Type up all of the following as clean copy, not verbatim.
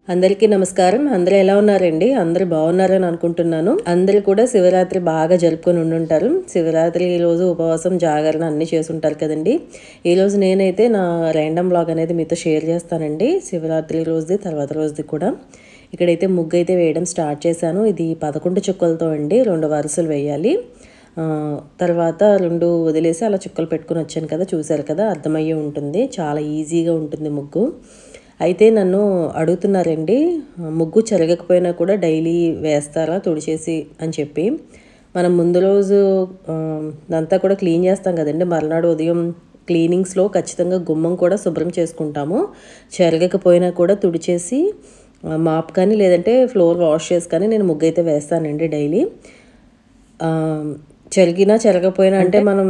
అందరికీ నమస్కారం. అందరూ ఎలా ఉన్నారండి? అందరూ బాగున్నారని అనుకుంటున్నాను. అందరూ కూడా శివరాత్రి బాగా జరుపుకొని ఉండుంటారు. శివరాత్రి రోజు ఉపవాసం, జాగరణ అన్నీ చేసుంటారు కదండి. ఈరోజు నేనైతే నా ర్యాండమ్ బ్లాగ్ అనేది మీతో షేర్ చేస్తానండి. శివరాత్రి రోజుది, తర్వాత రోజుది కూడా. ఇక్కడైతే ముగ్గు అయితే వేయడం స్టార్ట్ చేశాను. ఇది 11 చుక్కలతో అండి, 2 వరుసలు వేయాలి. తర్వాత 2 వదిలేసి అలా చుక్కలు పెట్టుకుని వచ్చాను కదా, చూశారు కదా, అర్థమయ్యే ఉంటుంది. చాలా ఈజీగా ఉంటుంది ముగ్గు. అయితే నన్ను అడుగుతున్నారండి, ముగ్గు చెరగకపోయినా కూడా డైలీ వేస్తారా తుడిచేసి అని చెప్పి. మనం ముందు రోజు అంతా కూడా క్లీన్ చేస్తాం కదండి. మర్నాడు ఉదయం క్లీనింగ్స్లో ఖచ్చితంగా గుమ్మం కూడా శుభ్రం చేసుకుంటాము. చెరగకపోయినా కూడా తుడిచేసి మాప్ కానీ లేదంటే ఫ్లోర్ వాష్ చేసి కానీ నేను ముగ్గు అయితే వేస్తానండి డైలీ. చెరగకపోయినా అంటే మనం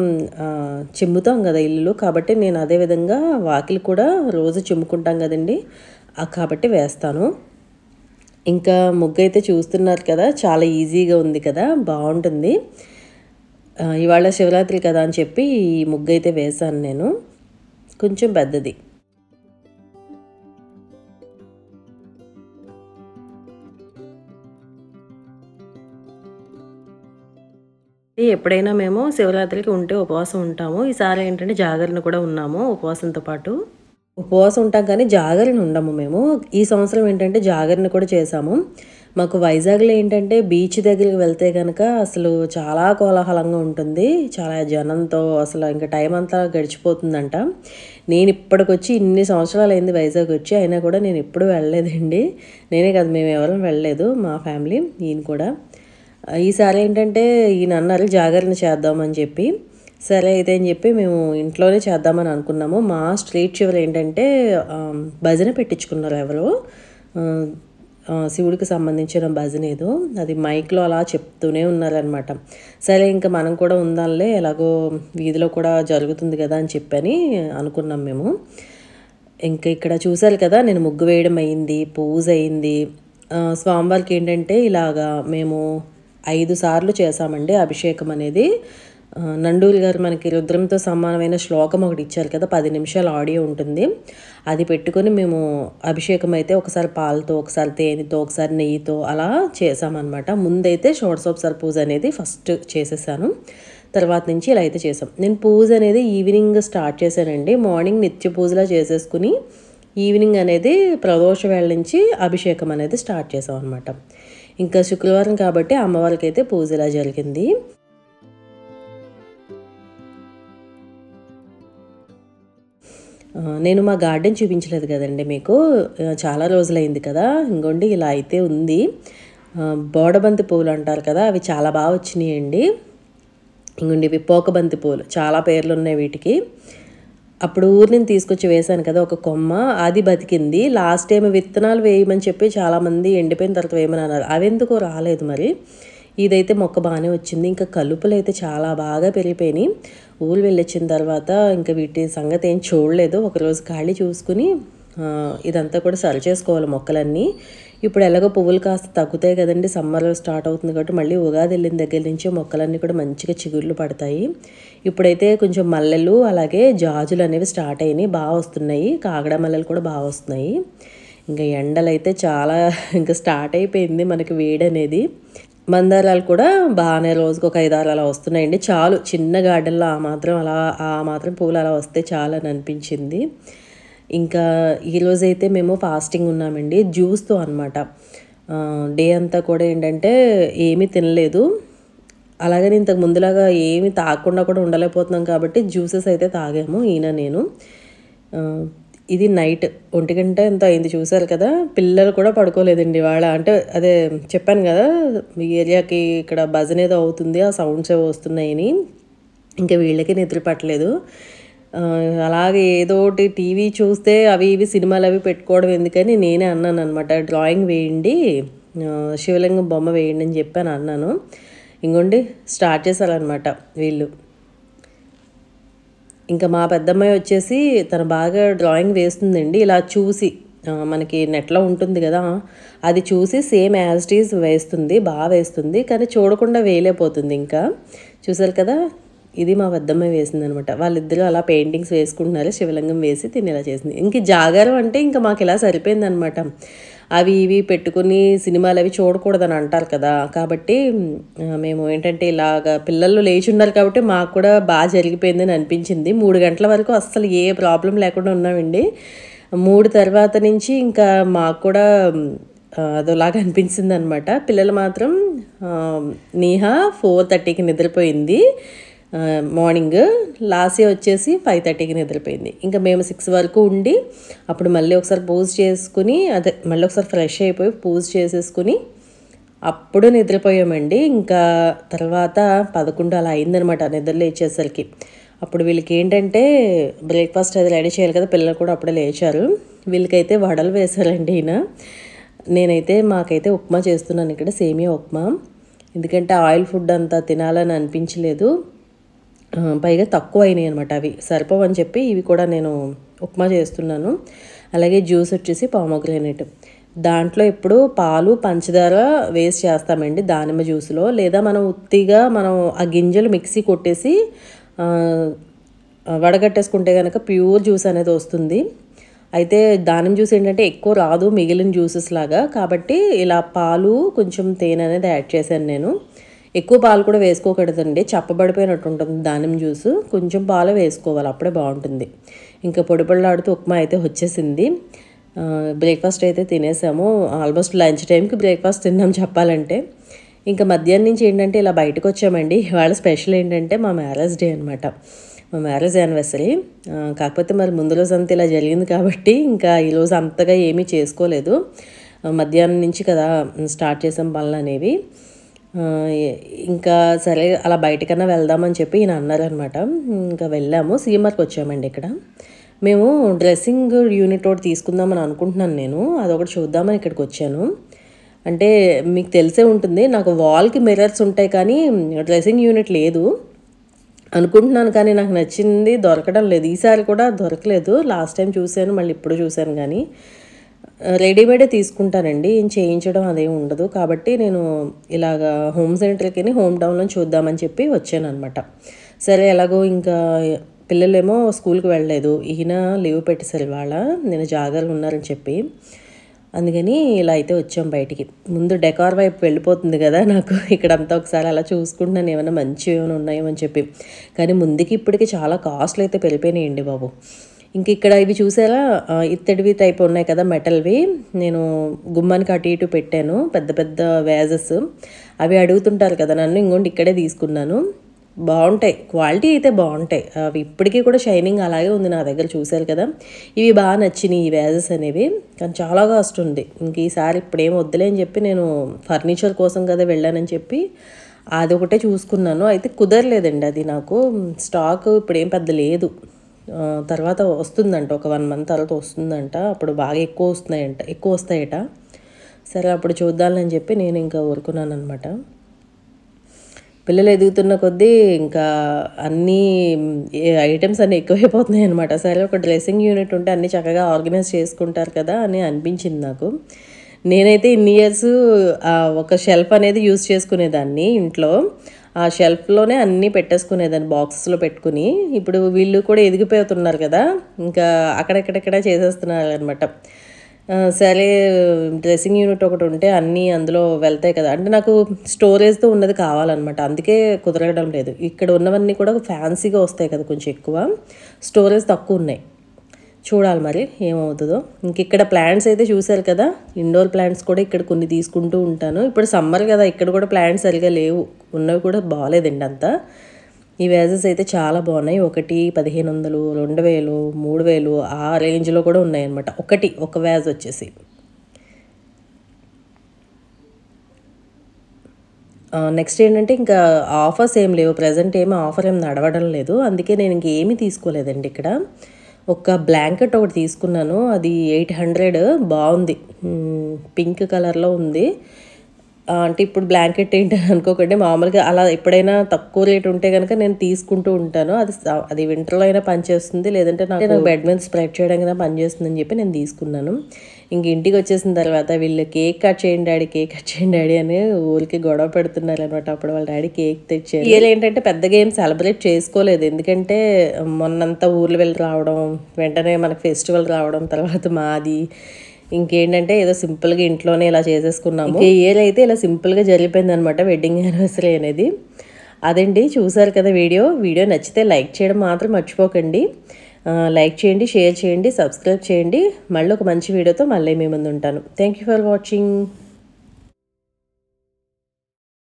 చిమ్ముతాం కదా ఇల్లు, కాబట్టి నేను అదే విధంగా వాకిలి కూడా రోజు చిమ్ముకుంటాం కదండి, కాబట్టి వేస్తాను. ఇంకా ముగ్గు అయితే చూస్తున్నారు కదా, చాలా ఈజీగా ఉంది కదా, బాగుంటుంది. ఇవాళ శివరాత్రి కదా అని చెప్పి ఈ ముగ్గు అయితే వేశాను నేను, కొంచెం పెద్దది. ఎప్పుడైనా మేము శివరాత్రికి ఉంటే ఉపవాసం ఉంటాము. ఈసారి ఏంటంటే జాగరణ కూడా ఉన్నాము ఉపవాసంతో పాటు. ఉపవాసం ఉంటాం కానీ జాగరణ ఉండము మేము. ఈ సంవత్సరం ఏంటంటే జాగరణ కూడా చేసాము. మాకు వైజాగ్లో ఏంటంటే బీచ్ దగ్గరికి వెళ్తే కనుక అసలు చాలా కోలాహలంగా ఉంటుంది. చాలా జనంతో అసలు ఇంకా టైం అంతా గడిచిపోతుందంట. నేను ఇప్పటికొచ్చి ఇన్ని సంవత్సరాలు అయింది వైజాగ్ వచ్చి, అయినా కూడా నేను ఎప్పుడు వెళ్ళలేదండి. నేనే కాదు, మేము ఎవరం వెళ్ళలేదు, మా ఫ్యామిలీ, ఈయన కూడా. ఈసారి ఏంటంటే ఈయన అన్నారు జాగరణ చేద్దామని చెప్పి. సరే అయితే అని చెప్పి మేము ఇంట్లోనే చేద్దామని అనుకున్నాము. మా స్ట్రీట్ చివర ఏంటంటే భజన పెట్టించుకున్నారు ఎవరో, శివుడికి సంబంధించిన భజన ఏదో, అది మైక్లో అలా చెప్తూనే ఉన్నారనమాట. సరే ఇంకా మనం కూడా ఉందాంలే, ఎలాగో వీధిలో కూడా జరుగుతుంది కదా అని చెప్పని అనుకున్నాం మేము. ఇంకా ఇక్కడ చూసారు కదా, నేను ముగ్గు వేయడం అయింది, పూజ అయింది. స్వామివారికి ఏంటంటే ఇలాగా మేము 5 సార్లు చేసామండి అభిషేకం అనేది. నండూరి గారు మనకి రుద్రంతో సమానమైన శ్లోకం ఒకటి ఇచ్చారు కదా, 10 నిమిషాల ఆడియో ఉంటుంది, అది పెట్టుకొని మేము అభిషేకం అయితే ఒకసారి పాలతో, ఒకసారి తేనెతో, ఒకసారి నెయ్యితో అలా చేసామన్నమాట. ముందైతే షోడశోపచార పూజ అనేది ఫస్ట్ చేసేసాను, తర్వాత నుంచి ఇలా అయితే చేసాం. నేను పూజ అనేది ఈవినింగ్ స్టార్ట్ చేశానండి. మార్నింగ్ నిత్య పూజలా చేసేసుకుని ఈవినింగ్ అనేది ప్రదోష వేళ నుంచి అభిషేకం అనేది స్టార్ట్ చేసాం అనమాట. ఇంకా శుక్రవారం కాబట్టి అమ్మవారికి అయితే పూజ ఇలా జరిగింది. నేను మా గార్డెన్ చూపించలేదు కదండి మీకు, చాలా రోజులైంది కదా. ఇంకోండి ఇలా అయితే ఉంది. బోడబంతి పూలు అంటారు కదా, అవి చాలా బాగా వచ్చినాయండి. ఇంకోండి ఇవి పోకబంతి పూలు, చాలా పేర్లు ఉన్నాయి వీటికి. అప్పుడు ఊరి నుంచి తీసుకొచ్చి వేశాను కదా ఒక కొమ్మ, అది బతికింది. లాస్ట్ టైం విత్తనాలు వేయమని చెప్పి చాలామంది ఎండిపోయిన తర్వాత వేయమని అన్నారు, అవి ఎందుకో రాలేదు మరి. ఇదైతే మొక్క బాగానే వచ్చింది. ఇంకా కలుపులు అయితే చాలా బాగా పెరిగిపోయినాయి. ఊరు వెళ్ళొచ్చిన తర్వాత ఇంకా వీటి సంగతి ఏం చూడలేదు. ఒకరోజు ఖాళీ చూసుకుని ఇదంతా కూడా సరి చేసుకోవాలి మొక్కలన్నీ. ఇప్పుడు ఎలాగో పువ్వులు కాస్త తగ్గుతాయి కదండి, సమ్మర్ స్టార్ట్ అవుతుంది కాబట్టి మళ్ళీ ఉగాది వెళ్ళిన దగ్గర నుంచి మొక్కలన్నీ కూడా మంచిగా చిగుర్లు పడతాయి. ఇప్పుడైతే కొంచెం మల్లెలు అలాగే జాజులు అనేవి స్టార్ట్ అయినాయి, బాగా వస్తున్నాయి. కాగడ మల్లెలు కూడా బాగా వస్తున్నాయి. ఇంకా ఎండలు అయితే చాలా ఇంకా స్టార్ట్ అయిపోయింది మనకి వేడి అనేది. మందారాలు కూడా బాగానే రోజుకు ఒక 5-6 అలా వస్తున్నాయండి. చాలు, చిన్న గార్డెన్లో ఆ మాత్రం పూలు అలా వస్తే చాలు అని అనిపించింది. ఇంకా ఈరోజైతే మేము ఫాస్టింగ్ ఉన్నామండి, జ్యూస్తో అనమాట. డే అంతా కూడా ఏంటంటే ఏమీ తినలేదు. అలాగని ఇంతకు ముందులాగా ఏమీ తాగకుండా కూడా ఉండలేకపోతున్నాం కాబట్టి జ్యూసెస్ అయితే తాగాము, ఈయన నేను. ఇది నైట్ 1 గంట ఎంత అయింది చూసారు కదా. పిల్లలు కూడా పడుకోలేదండి వాళ్ళ, అంటే అదే చెప్పాను కదా ఈ ఏరియాకి ఇక్కడ భజన ఏదో అవుతుంది, ఆ సౌండ్స్ ఏవో వస్తున్నాయని. ఇంకా వీళ్ళకి నిద్ర పట్టలేదు. అలాగే ఏదో ఒకటి టీవీ చూస్తే అవి ఇవి సినిమాలు అవి పెట్టుకోవడం ఎందుకని నేనే అన్నాను అనమాట, డ్రాయింగ్ వేయండి, శివలింగం బొమ్మ వేయండి అని చెప్పాను అన్నాను. ఇంకోండి స్టార్ట్ చేశారనమాట వీళ్ళు. ఇంకా మా పెద్దమ్మాయి వచ్చేసి తను బాగా డ్రాయింగ్ వేస్తుందండి. ఇలా చూసి మనకి నెట్లో ఉంటుంది కదా, అది చూసి సేమ్ యాజ్ ఇట్ ఈజ్ వేస్తుంది, బాగా వేస్తుంది. కానీ చూడకుండా వేయలేకపోతుంది. ఇంకా చూసారు కదా, ఇది మా పెద్దమ్మాయి వేసింది అనమాట. వాళ్ళిద్దరూ అలా పెయింటింగ్స్ వేసుకుంటున్నారు, శివలింగం వేసి తిని ఇలా చేసింది. ఇంక జాగారం అంటే ఇంకా మాకు ఇలా సరిపోయింది అనమాట. అవి ఇవి పెట్టుకుని సినిమాలు అవి చూడకూడదని అంటారు కదా. కాబట్టి మేము ఏంటంటే ఇలాగ పిల్లలు లేచి ఉన్నారు కాబట్టి మాకు కూడా బాగా జరిగిపోయిందని అనిపించింది. 3 గంటల వరకు అస్సలు ఏ ప్రాబ్లం లేకుండా ఉన్నామండి. 3 తర్వాత నుంచి ఇంకా మాకు కూడా అదోలాగా అనిపించింది అనమాట. పిల్లలు మాత్రం నీహా 4:30కి నిద్రపోయింది మార్నింగ్, లాస్య వచ్చేసి 5:30కి నిద్రపోయింది. ఇంకా మేము 6 వరకు ఉండి అప్పుడు మళ్ళీ ఒకసారి పూజ చేసుకుని మళ్ళీ ఒకసారి ఫ్రెష్ అయిపోయి పూజ చేసేసుకుని అప్పుడు నిద్రపోయామండి. ఇంకా తర్వాత 11 అలా అయిందనమాట నిద్ర లేచేసరికి. అప్పుడు వీళ్ళకి ఏంటంటే బ్రేక్ఫాస్ట్ అది రెడీ చేయాలి కదా, పిల్లలు కూడా అప్పుడే లేచారు. వీళ్ళకైతే వడలు వేశారండి ఈయన. నేనైతే మాకైతే ఉప్మా చేస్తున్నాను ఇక్కడ, సేమియా ఉప్మా. ఎందుకంటే ఆయిల్ ఫుడ్ అంతా తినాలని అనిపించలేదు, పైగా తక్కువ అయినాయి అనమాట, అవి సరిపోవని చెప్పి ఇవి కూడా నేను ఉప్మా చేస్తున్నాను. అలాగే జ్యూస్ వచ్చేసి పోమోగ్రానేట్. దాంట్లో ఇప్పుడు పాలు పంచదార వేసి చేస్తామండి దానిమ్మ జ్యూస్లో. లేదా మనం ఉత్తిగా మనం ఆ గింజలు మిక్సీ కొట్టేసి వడగట్టేసుకుంటే కనుక ప్యూర్ జ్యూస్ అనేది వస్తుంది. అయితే దానిమ్మ జ్యూస్ ఏంటంటే ఎక్కువ రాదు మిగిలిన జ్యూసెస్ లాగా, కాబట్టి ఇలా పాలు కొంచెం తేనె అనేది యాడ్ చేశాను నేను. ఎక్కువ పాలు కూడా వేసుకోకూడదండి, చప్పబడిపోయినట్టు ఉంటుంది దానిమ్మ జ్యూస్. కొంచెం పాలు వేసుకోవాలి, అప్పుడే బాగుంటుంది. ఇంకా పొడి పొడిలాడుతూ ఉప్మా అయితే వచ్చేసింది. బ్రేక్ఫాస్ట్ అయితే తినేసాము. ఆల్మోస్ట్ లంచ్ టైంకి బ్రేక్ఫాస్ట్ తిన్నాం చెప్పాలంటే. ఇంకా మధ్యాహ్నం నుంచి ఏంటంటే ఇలా బయటకు వచ్చామండి. ఇవాళ స్పెషల్ ఏంటంటే మా మ్యారేజ్ డే అనమాట, మా మ్యారేజ్ యానివర్సరీ. కాకపోతే మరి ముందు రోజు అంతా ఇలా జరిగింది కాబట్టి ఇంకా ఈరోజు అంతగా ఏమీ చేసుకోలేదు. మధ్యాహ్నం నుంచి కదా స్టార్ట్ చేసాం పనులు అనేవి. ఇంకా సరే అలా బయటకన్నా వెళ్దామని చెప్పి ఈయన అన్నారనమాట. ఇంకా వెళ్ళాము. సీఎంఆర్కి వచ్చామండి. ఇక్కడ మేము డ్రెస్సింగ్ యూనిట్ ఒకటి తీసుకుందామని అనుకుంటున్నాను నేను, అదొకటి చూద్దామని ఇక్కడికి వచ్చాను. అంటే మీకు తెలిసే ఉంటుంది, నాకు వాల్కి మిర్రర్స్ ఉంటాయి కానీ డ్రెస్సింగ్ యూనిట్ లేదు అనుకుంటున్నాను. కానీ నాకు నచ్చింది దొరకడం లేదు, ఈసారి కూడా దొరకలేదు. లాస్ట్ టైం చూశాను, మళ్ళీ ఇప్పుడు చూశాను. కానీ రెడీమేడే తీసుకుంటానండి, ఏం చేయించడం అదేం ఉండదు. కాబట్టి నేను ఇలాగా హోమ్ సెంటర్కి హోమ్ టౌన్లో చూద్దామని చెప్పి వచ్చాను అనమాట. సరే ఎలాగో ఇంకా పిల్లలేమో స్కూల్కి వెళ్ళలేదు, ఈయన లీవ్ పెట్టేశారు ఇవాళ, నేను జాగ్రత్తగా ఉన్నారని చెప్పి. అందుకని ఇలా అయితే వచ్చాం బయటికి. ముందు డెకార్ వైపు వెళ్ళిపోతుంది కదా నాకు, ఇక్కడంతా ఒకసారి అలా చూసుకుంటున్నాను ఏమైనా మంచివి ఏమైనా ఉన్నాయో అని చెప్పి. కానీ ముందుకి ఇప్పటికి చాలా కాస్ట్లు అయితే పెరిగిపోయినాయండి బాబు. ఇంక ఇక్కడ ఇవి చూసారా, ఇత్తడివి టైప్ ఉన్నాయి కదా మెటల్వి, నేను గుమ్మానికి అటు ఇటు పెట్టాను పెద్ద పెద్ద వేజెస్. అవి అడుగుతుంటారు కదా నన్ను, ఇంకోటి ఇక్కడే తీసుకున్నాను. బాగుంటాయి, క్వాలిటీ అయితే బాగుంటాయి. అవి ఇప్పటికీ కూడా షైనింగ్ అలాగే ఉంది నా దగ్గర, చూశారు కదా. ఇవి బాగా నచ్చినాయి ఈ వేజెస్ అనేవి, కానీ చాలా కాస్ట్ ఉంది. ఇంక ఈసారి ఇప్పుడేం వద్దులే అని చెప్పి నేను ఫర్నిచర్ కోసం కదా వెళ్ళానని చెప్పి అదొకటే చూసుకున్నాను. అయితే కుదరలేదండి అది, నాకు స్టాక్ ఇప్పుడేం పెద్ద లేదు. తర్వాత వస్తుందంట, ఒక 1 month తర్వాత వస్తుందంట, అప్పుడు బాగా ఎక్కువ వస్తాయట. సరే అప్పుడు చూద్దామని చెప్పి నేను ఇంకా ఊరుకున్నాను అనమాట. పిల్లలు ఎదుగుతున్న కొద్దీ ఇంకా అన్నీ ఐటమ్స్ అన్నీ ఎక్కువైపోతున్నాయి అనమాట. సరే ఒక డ్రెస్సింగ్ యూనిట్ ఉంటే అన్నీ చక్కగా ఆర్గనైజ్ చేసుకుంటారు కదా అని అనిపించింది నాకు. నేనైతే ఇన్ని ఇయర్స్ ఒక షెల్ఫ్ అనేది యూజ్ చేసుకునేదాన్ని ఇంట్లో, ఆ షెల్ఫ్లోనే అన్నీ పెట్టేసుకునేదాన్ని బాక్సెస్లో పెట్టుకుని. ఇప్పుడు వీళ్ళు కూడా ఎదిగిపోతున్నారు కదా, ఇంకా అక్కడెక్కడెక్కడ చేసేస్తున్నారు అనమాట. సరే డ్రెస్సింగ్ యూనిట్ ఒకటి ఉంటే అన్నీ అందులో వెళ్తాయి కదా, అంటే నాకు స్టోరేజ్తో ఉన్నది కావాలన్నమాట, అందుకే కుదరడం లేదు. ఇక్కడ ఉన్నవన్నీ కూడా ఫ్యాన్సీగా వస్తాయి కదా, కొంచెం ఎక్కువ, స్టోరేజ్ తక్కువ ఉన్నాయి. చూడాలి మరి ఏమవుతుందో. ఇంక ఇక్కడ ప్లాంట్స్ అయితే చూశారు కదా, ఇండోర్ ప్లాంట్స్ కూడా ఇక్కడ కొన్ని తీసుకుంటూ ఉంటాను. ఇప్పుడు సమ్మర్ కదా, ఇక్కడ కూడా ప్లాంట్స్ సరిగా లేవు, ఉన్నవి కూడా బాగాలేదండి అంతా. ఈ వేజెస్ అయితే చాలా బాగున్నాయి. ఒకటి 1500, 2000, 3000 ఆ రేంజ్లో కూడా ఉన్నాయన్నమాట. ఒక వేజ్ వచ్చేసి. నెక్స్ట్ ఏంటంటే ఇంకా ఆఫర్స్ ఏం లేవు, ప్రజెంట్ ఏమీ ఆఫర్ ఏం నడవడం లేదు, అందుకే నేను ఇంకేమీ తీసుకోలేదండి. ఇక్కడ ఒక బ్లాంకెట్ ఒకటి తీసుకున్నాను, అది 800, బాగుంది, పింక్ కలర్లో ఉంది. అంటే ఇప్పుడు బ్లాంకెట్ ఏంటని అనుకోకండి, మామూలుగా అలా ఎప్పుడైనా తక్కువ రేట్ ఉంటే కనుక నేను తీసుకుంటూ ఉంటాను. అది వింటర్లో అయినా పనిచేస్తుంది, లేదంటే నాకు బెడ్ మీద స్ప్రెడ్ చేయడానికి పనిచేస్తుందని చెప్పి నేను తీసుకున్నాను. ఇంక ఇంటికి వచ్చేసిన తర్వాత వీళ్ళు కేక్ కట్ చేయండి డాడీ అని ఊరికి గొడవ పెడుతున్నారు అనమాట. అప్పుడు వాళ్ళ డాడీ కేక్ తెచ్చారు. ఇయర్ ఏంటంటే పెద్దగా ఏం సెలబ్రేట్ చేసుకోలేదు, ఎందుకంటే మొన్నంతా ఊర్లు వెళ్ళి రావడం, వెంటనే మనకు ఫెస్టివల్ రావడం, తర్వాత మాది ఇంకేంటంటే ఏదో సింపుల్గా ఇంట్లోనే ఇలా చేసేసుకున్నాము. ఈ ఇయర్ అయితే ఇలా సింపుల్గా జరిగిపోయింది అనమాట వెడ్డింగ్ యానివర్సరీ అనేది. అదండి, చూసారు కదా వీడియో నచ్చితే లైక్ చేయడం మాత్రం మర్చిపోకండి. లైక్ చేయండి, షేర్ చేయండి, సబ్స్క్రైబ్ చేయండి. మళ్ళీ ఒక మంచి వీడియోతో మళ్ళీ మీ ముందు ఉంటాను. Thank you for watching.